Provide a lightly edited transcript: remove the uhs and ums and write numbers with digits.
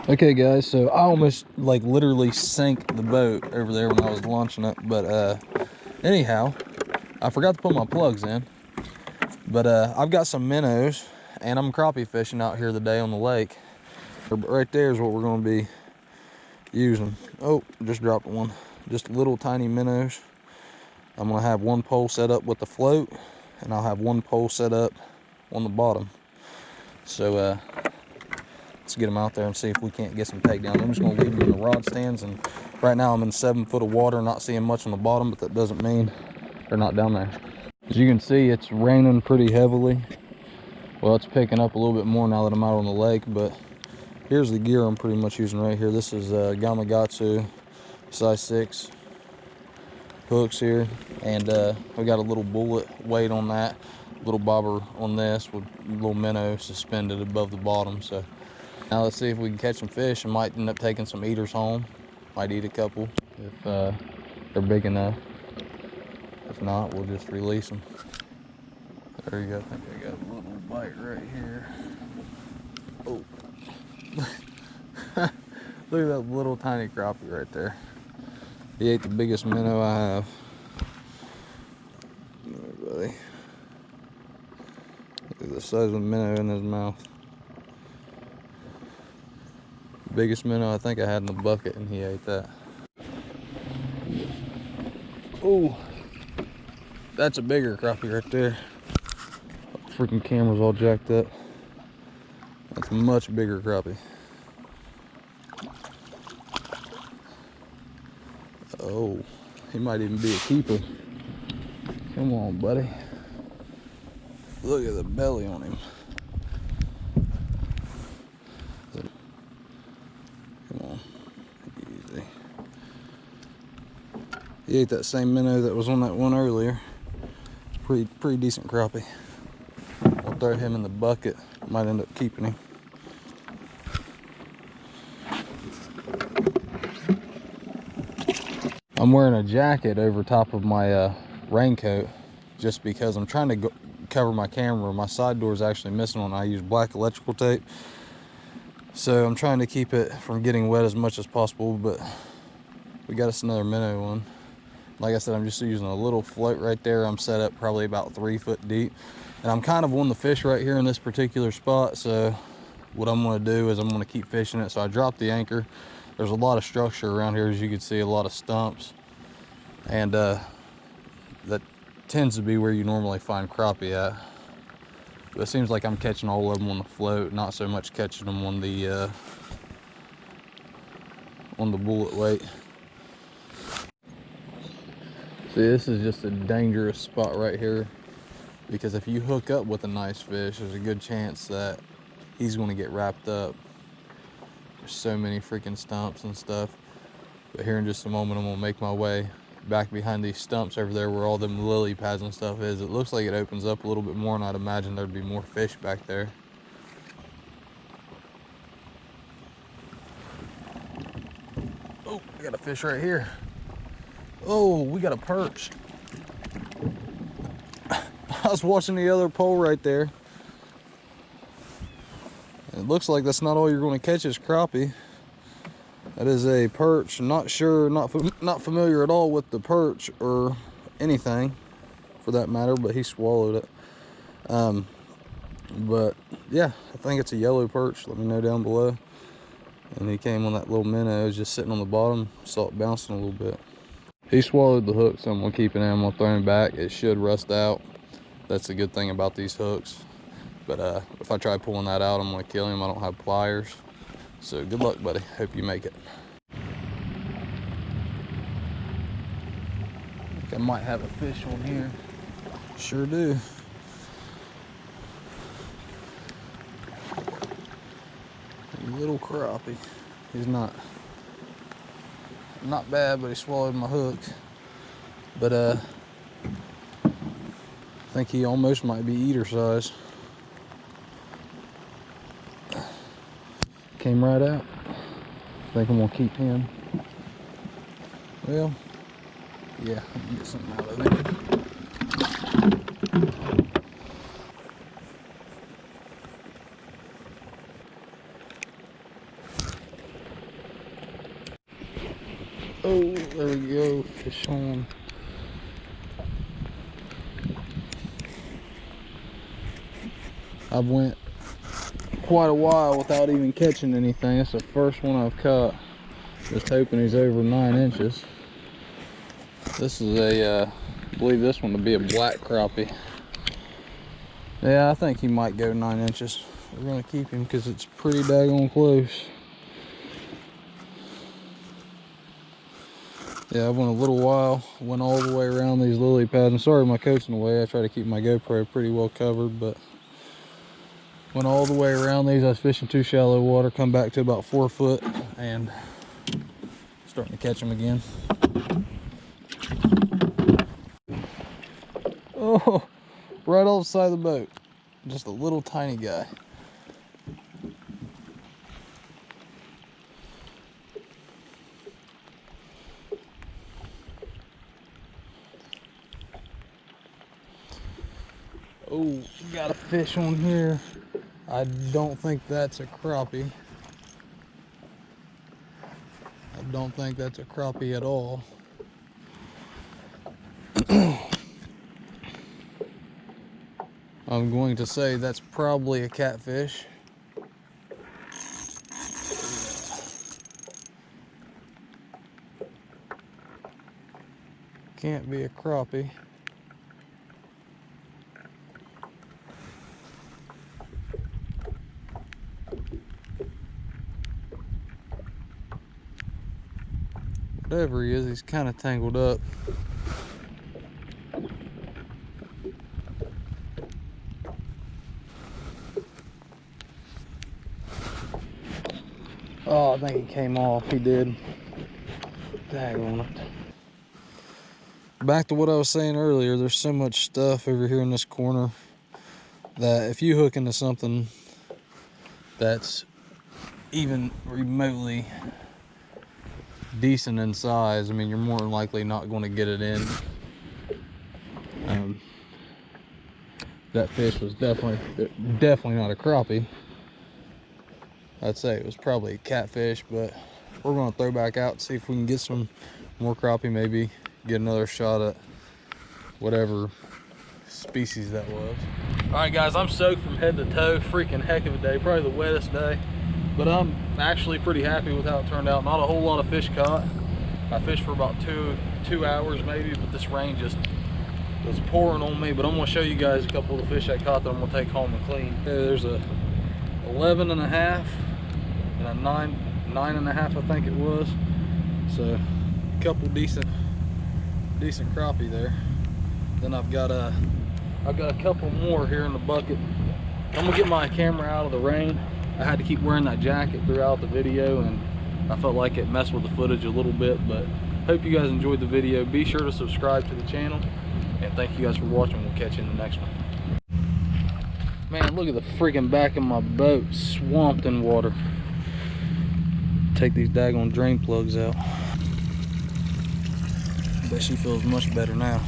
Okay guys, so I almost like literally sank the boat over there when I was launching it, but anyhow, I forgot to put my plugs in. But I've got some minnows and I'm crappie fishing out here today on the lake. Right there is what we're going to be using. Oh, just dropped one. Just little tiny minnows. I'm going to have one pole set up with the float, and I'll have one pole set up on the bottom. So let's get them out there and see if we can't get some takedowns. I'm just going to leave them in the rod stands, and right now I'm in 7 foot of water, not seeing much on the bottom, but that doesn't mean they're not down there. As you can see, it's raining pretty heavily. Well, it's picking up a little bit more now that I'm out on the lake, but here's the gear I'm pretty much using right here. This is Gamakatsu size 6 hooks here, and we got a little bullet weight on that, little bobber on this with a little minnow suspended above the bottom. So now let's see if we can catch some fish. I might end up taking some eaters home. Might eat a couple if they're big enough. If not, we'll just release them. There you go. I think I got a little bite right here. Oh. Look at that little tiny crappie right there. He ate the biggest minnow I have. There, buddy. Look at the size of the minnow in his mouth. Biggest minnow I think I had in the bucket, and he ate that. Oh, that's a bigger crappie right there. Freaking camera's all jacked up. That's a much bigger crappie. Oh, he might even be a keeper. Come on, buddy. Look at the belly on him. Come on, easy. He ate that same minnow that was on that one earlier. Pretty decent crappie. I'll throw him in the bucket. Might end up keeping him. I'm wearing a jacket over top of my raincoat just because I'm trying to cover my camera. My side door is actually missing one. I use black electrical tape, so I'm trying to keep it from getting wet as much as possible. But we got us another minnow one. Like I said, I'm just using a little float right there. I'm set up probably about 3 foot deep, and I'm kind of on the fish right here in this particular spot. So what I'm going to do is I'm going to keep fishing it. So I dropped the anchor. There's a lot of structure around here, as you can see, a lot of stumps, and that tends to be where you normally find crappie at. But it seems like I'm catching all of them on the float, not so much catching them on the bullet weight. See, this is just a dangerous spot right here, because if you hook up with a nice fish, there's a good chance that he's going to get wrapped up. There's so many freaking stumps and stuff. But here in just a moment, I'm going to make my way back behind these stumps over there where all them lily pads and stuff is. It looks like it opens up a little bit more, and I'd imagine there'd be more fish back there. Oh, we got a fish right here. Oh, we got a perch. I was watching the other pole right there. It looks like that's not all you're going to catch is crappie. That is a perch. Not sure, not familiar at all with the perch or anything for that matter, but he swallowed it. But yeah, I think it's a yellow perch. Let me know down below. And he came on that little minnow. It was just sitting on the bottom. Saw it bouncing a little bit. He swallowed the hook, so I'm gonna keep it in. I'm gonna throw him back. It should rust out. That's the good thing about these hooks. But if I try pulling that out, I'm gonna kill him. I don't have pliers. So good luck, buddy. Hope you make it. I think I might have a fish on here. Sure do. A little crappie. He's not bad, but he swallowed my hook. But I think he almost might be eater size. Came right out. I think I'm gonna keep him. Well, yeah, I can get something out of it. Oh, there we go, fish on. I've went quite a while without even catching anything. It's the first one I've caught. Just hoping he's over 9 inches. This is a, I believe this one to be a black crappie. Yeah, I think he might go 9 inches. We're gonna keep him because it's pretty daggone close. Yeah, I went a little while, went all the way around these lily pads. I'm sorry my coat's in the way. I try to keep my GoPro pretty well covered, but went all the way around these. I was fishing too shallow water, come back to about 4 foot, and starting to catch them again. Oh, right off the side of the boat. Just a little tiny guy. Oh, got a fish on here. I don't think that's a crappie. I don't think that's a crappie at all. I'm going to say that's probably a catfish. Can't be a crappie. Whatever he is, he's kind of tangled up. Oh, I think he came off. He did. Daggone it. Back to what I was saying earlier, there's so much stuff over here in this corner that if you hook into something that's even remotely decent in size, I mean, you're more than likely not going to get it in. That fish was definitely not a crappie. I'd say it was probably a catfish, but we're going to throw back out, see if we can get some more crappie, maybe get another shot at whatever species that was. All right, guys, I'm soaked from head to toe. Freaking heck of a day, probably the wettest day, but I'm actually pretty happy with how it turned out. Not a whole lot of fish caught. I fished for about two hours maybe, but this rain just was pouring on me. But I'm gonna show you guys a couple of the fish I caught that I'm gonna take home and clean. There's a 11 and a half and a 9 and a half, I think it was. So a couple decent crappie there. Then I've got a couple more here in the bucket. I'm gonna get my camera out of the rain. I had to keep wearing that jacket throughout the video, and I felt like it messed with the footage a little bit, but hope you guys enjoyed the video. Be sure to subscribe to the channel, and thank you guys for watching. We'll catch you in the next one. Man, look at the freaking back of my boat, swamped in water. Take these daggone drain plugs out. Bet she feels much better now.